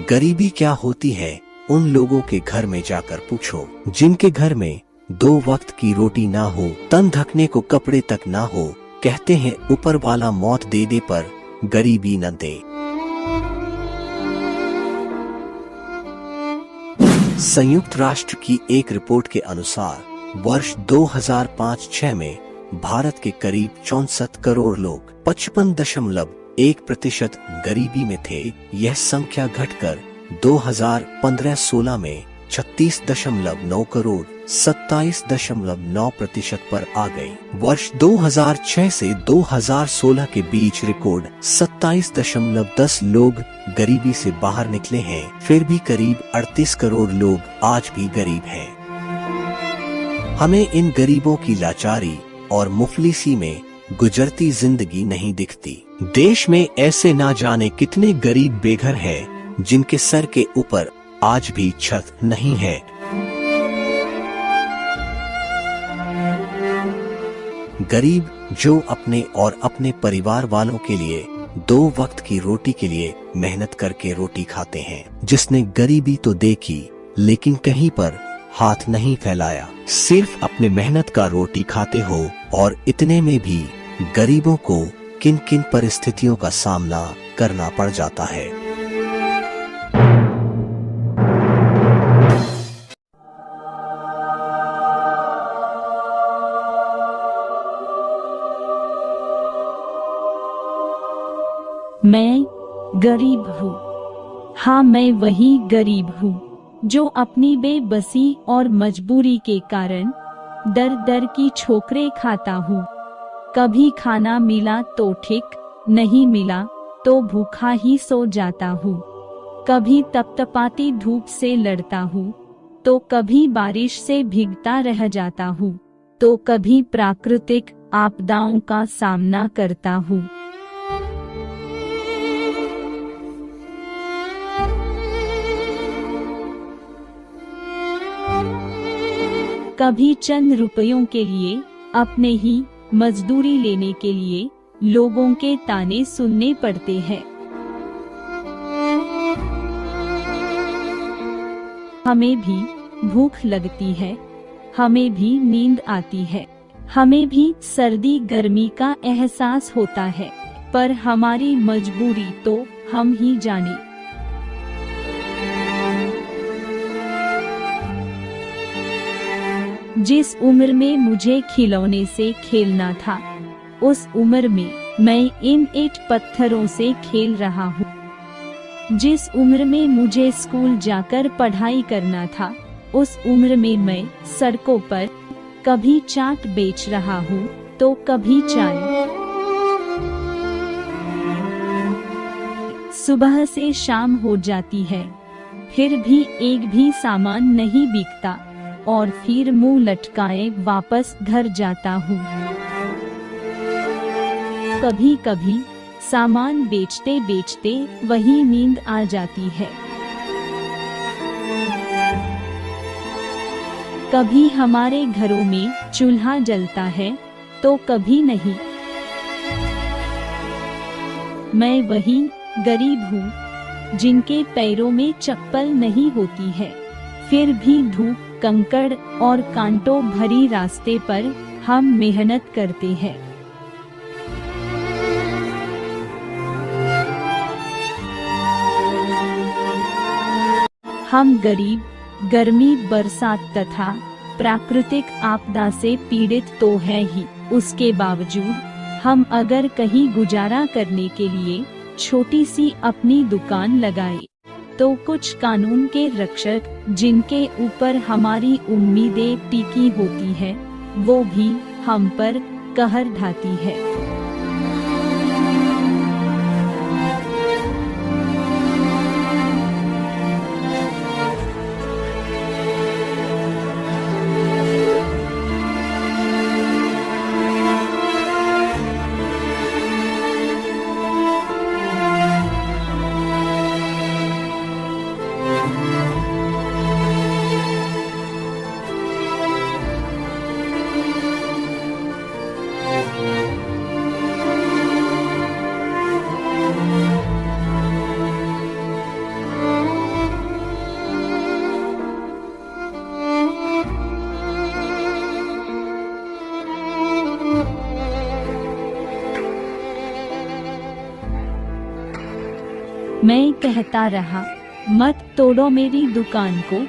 गरीबी क्या होती है उन लोगों के घर में जाकर पूछो, जिनके घर में 2 वक्त की रोटी ना हो, तन ढकने को कपड़े तक ना हो। कहते हैं ऊपर वाला मौत दे दे पर गरीबी न दे। संयुक्त राष्ट्र की एक रिपोर्ट के अनुसार वर्ष 2005-06 में भारत के करीब 64 करोड़ लोग 55.1% गरीबी में थे। यह संख्या घटकर 2015-16 में 36.9 करोड़ 27.9% पर आ गई। वर्ष 2006 से 2016 के बीच रिकॉर्ड 27.10 लोग गरीबी से बाहर निकले हैं। फिर भी करीब 38 करोड़ लोग आज भी गरीब हैं। हमें इन गरीबों की लाचारी और मुफलिसी में गुजरती जिंदगी नहीं दिखती। देश में ऐसे ना जाने कितने गरीब बेघर हैं जिनके सर के ऊपर आज भी छत नहीं है। गरीब जो अपने और अपने परिवार वालों के लिए 2 वक्त की रोटी के लिए मेहनत करके रोटी खाते हैं। जिसने गरीबी तो देखी लेकिन कहीं पर हाथ नहीं फैलाया, सिर्फ अपने मेहनत का रोटी खाते हो। और इतने में भी गरीबों को किन किन परिस्थितियों का सामना करना पड़ जाता है। मैं गरीब हूँ। हाँ, मैं वही गरीब हूँ जो अपनी बेबसी और मजबूरी के कारण दर दर की ठोकरें खाता हूँ। कभी खाना मिला तो ठीक, नहीं मिला तो भूखा ही सो जाता हूँ। कभी तपतपाती धूप से लड़ता हूँ, तो कभी बारिश से भीगता रह जाता हूँ, तो कभी प्राकृतिक आपदाओं का सामना करता हूँ। कभी चंद रुपयों के लिए, अपने ही मजदूरी लेने के लिए लोगों के ताने सुनने पड़ते हैं। हमें भी भूख लगती है, हमें भी नींद आती है, हमें भी सर्दी गर्मी का एहसास होता है, पर हमारी मजबूरी तो हम ही जाने। जिस उम्र में मुझे खिलौने से खेलना था, उस उम्र में मैं इन ईंट पत्थरों से खेल रहा हूँ। जिस उम्र में मुझे स्कूल जाकर पढ़ाई करना था, उस उम्र में मैं सड़कों पर कभी चाट बेच रहा हूँ तो कभी चाय। सुबह से शाम हो जाती है, फिर भी एक भी सामान नहीं बिकता और फिर मुंह लटकाए वापस घर जाता हूँ। कभी कभी सामान बेचते बेचते वही नींद आ जाती है। कभी हमारे घरों में चूल्हा जलता है तो कभी नहीं। मैं वही गरीब हूँ जिनके पैरों में चप्पल नहीं होती है, फिर भी धूप कंकड़ और कांटों भरी रास्ते पर हम मेहनत करते हैं। हम गरीब गर्मी, बरसात तथा प्राकृतिक आपदा से पीड़ित तो है ही, उसके बावजूद हम अगर कहीं गुजारा करने के लिए छोटी सी अपनी दुकान लगाए, तो कुछ कानून के रक्षक जिनके ऊपर हमारी उम्मीदें टिकी होती है, वो भी हम पर कहर ढाती है। मैं कहता रहा, मत तोड़ो मेरी दुकान को,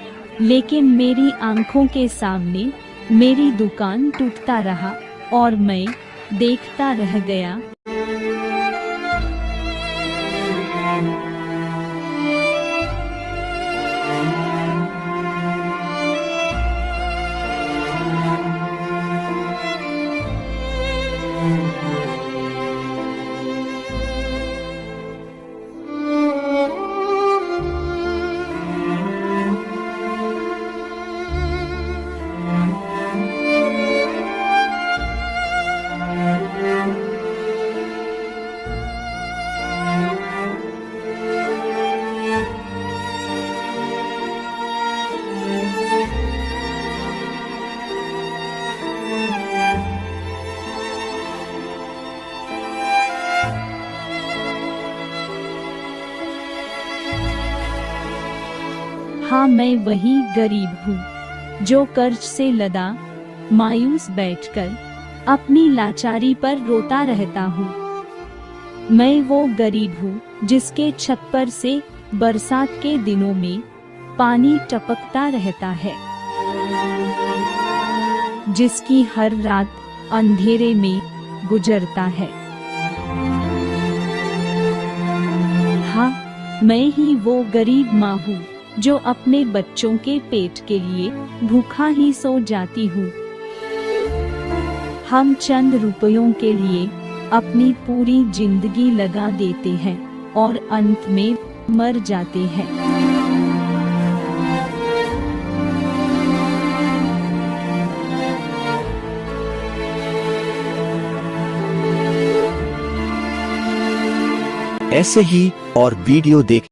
लेकिन मेरी आंखों के सामने मेरी दुकान टूटता रहा और मैं देखता रह गया। हाँ, मैं वही गरीब हूँ जो कर्ज से लदा मायूस बैठकर अपनी लाचारी पर रोता रहता हूँ। मैं वो गरीब हूँ जिसके छप्पर से बरसात के दिनों में पानी टपकता रहता है, जिसकी हर रात अंधेरे में गुजरता है। हाँ, मैं ही वो गरीब माँ हूँ जो अपने बच्चों के पेट के लिए भूखा ही सो जाती हूँ। हम चंद रुपयों के लिए अपनी पूरी जिंदगी लगा देते हैं और अंत में मर जाते हैं। ऐसे ही और वीडियो देख